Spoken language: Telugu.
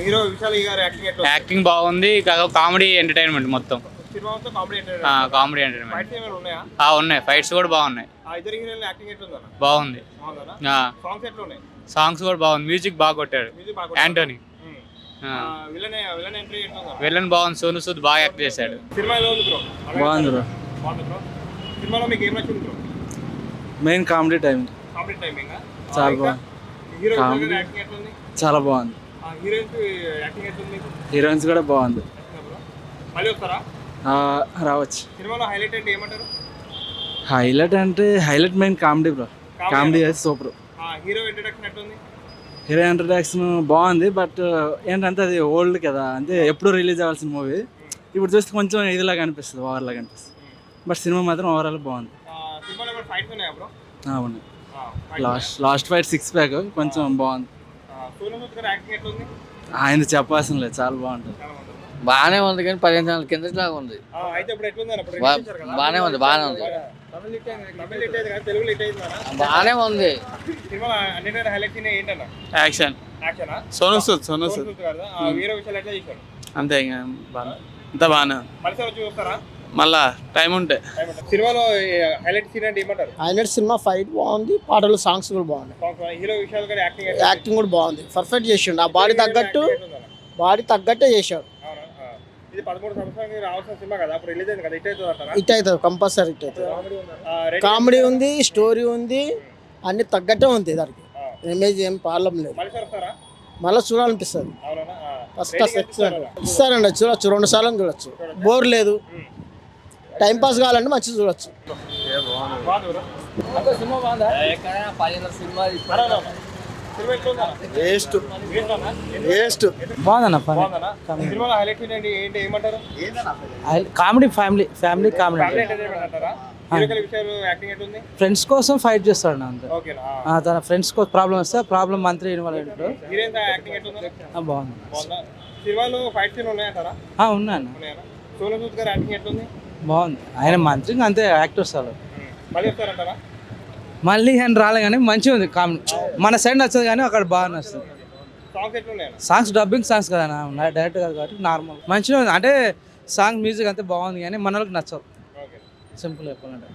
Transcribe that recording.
హీరో విశాల్ గారి యాక్టింగ్ ఎట్లా? యాక్టింగ్ బాగుంది, కామెడీ ఎంటర్టైన్మెంట్ మొత్తం. సినిమా మొత్తం comedy entertainment. Comedy entertainment. Fights ఏమైనా ఉన్నాయా? ఉన్నాయి, ఫైట్స్ కూడా బాగున్నాయి. ఇద్దరు హీరోల యాక్టింగ్ ఎట్లా ఉందన్న? బాగుంది. బాగుందన్న. సాంగ్స్ ఎట్లా ఉన్నాయి? సాంగ్స్ కూడా బాగుంది, మ్యూజిక్ బాగా కొట్టాడు మ్యూజిక్ బాగా యాంటోనీ. విలన్ ఎంట్రీ ఎట్లా ఉందన్న? విలన్ బాగుంది, సోను సూద్ బాగా యాక్ట్ చేశాడు. సినిమా ఎలా ఉంది బ్రో? బాగుంది బ్రో. బాగుంది బ్రో. సినిమాలో మీకు ఏం నచ్చింది bro? Main comedy time comedy timing చాలా బాగుంది. Hero Comedy. యాక్టింగ్ ఎట్లా ఉంది? చాలా బాగుంది. హీరోయిన్స్ యాక్టింగ్ ఎట్లా ఉంది? హీరోయిన్స్ కూడా బాగుంది. బ్రో మళ్ళీ వస్తారా? రావచ్చు. సినిమాలో హైలైట్ అంటే ఏమంటారు? హైలైట్ అంటే highlight main comedy bro. Comedy అయితే సూపర్. హీరో ఇంట్రడక్షన్ ఎట్లుంది? హీరో ఇంట్రడక్షన్ బాగుంది, బట్ ఏంటంటే అది ఓల్డ్ కదా, అంటే ఎప్పుడు రిలీజ్ అవ్వాల్సిన మూవీ. ఇప్పుడు చూస్తే కొంచెం ఇదిలాగా అనిపిస్తుంది, ఓవర్ లాగా అనిపిస్తుంది. బట్ సినిమా మాత్రం ఓవరాల్ బాగుంది. సినిమాలో కూడా ఫైట్స్ ఉన్నాయా బ్రో? అవును. లాస్ట్ ఫైట్ 6 ప్యాక్ కొంచెం బాగుంది. సోను సూద్ గారి యాక్టింగ్ ఎట్లుంది? ఆయన చెప్పాల్సిన లేదు, చాలా బాగుంటుంది. బాగానే ఉంది కానీ 15 సంవత్సరాల కిందలాగా ఉంది. అయితే ఇప్పుడు ఎట్లుంది అన్న? ఇప్పుడు బాగానే ఉంది, బాగానే ఉంది, తమిళ హిట్ అయింది కదా, తెలుగులో హిట్ అయింది అన్న. బాగానే ఉంది. సినిమా అన్నిటికంటే హైలైట్ సీన్ ఏంటన్న? యాక్షన్. యాక్షనా? సోను సూద్ కదా. హీరో విషయాలు ఎట్లా చేశాడు? అంతే, ఇంకా అంతా బాగానే. మళ్ళీ వచ్చి చూస్తారా? మళ్ళా టైం ఉంటే. సినిమాలో హైలైట్ సీన్ అంటే ఏమంటారు? హైలైట్ సినిమా ఫైట్ బాగుంది, పాటలు సాంగ్స్ కూడా బాగున్నాయి. హీరో విషయాలు గారి యాక్టింగ్ యాక్టింగ్ కూడా బాగుంది, పర్ఫెక్ట్ చేసిండు. ఆ బాడీ తగ్గట్టే చేశాడు. ఇది 13 సంవత్సరాలకి రావాల్సిన సినిమా కదా, అప్పుడు రిలీజ్ అయింది కదా, హిట్ అవుతుంది అంటారా? హిట్ అవుతుంది, కంపల్సరీ హిట్ అవుతుంది. కామెడీ ఉంది, స్టోరీ ఉంది, అన్ని తగ్గట్టే ఉంది. దానికి ఇమేజ్ ఏం ప్రాబ్లం లేదు. మళ్ళీ చూడాలనిపిస్తుంది. ఫస్ట్ ఎక్సలెంట్ ఇస్తారండి, చూడొచ్చు, 2 సార్లు చూడొచ్చు, బోర్ లేదు. టైం పాస్ కావాలంటే మంచిగా చూడొచ్చు. Comedy, family comedy. ఫ్రెండ్స్ కోసం ఫైట్ చేస్తాడు అంతే. తన ఫ్రెండ్స్ కోసం ప్రాబ్లం వస్తే ప్రాబ్లం మంత్రి ఇన్వాల్వ్ బాగుంది. ఉన్నాను, బాగుంది. ఆయన మంత్రి అంతే, యాక్టర్స్ వాళ్ళు మళ్ళీ ఆయన రాలే కానీ మంచిగా ఉంది కామెడీ. మన సైడ్ నచ్చదు కానీ అక్కడ బాగా నచ్చుతుంది. సాంగ్స్ డబ్బింగ్ సాంగ్స్ కదా, డైరెక్ట్ కాదు కాబట్టి నార్మల్ మంచిగా ఉంది. అంటే సాంగ్ మ్యూజిక్ అంతే బాగుంది కానీ మన వాళ్ళకి నచ్చదు, సింపుల్ చెప్పాలంటే.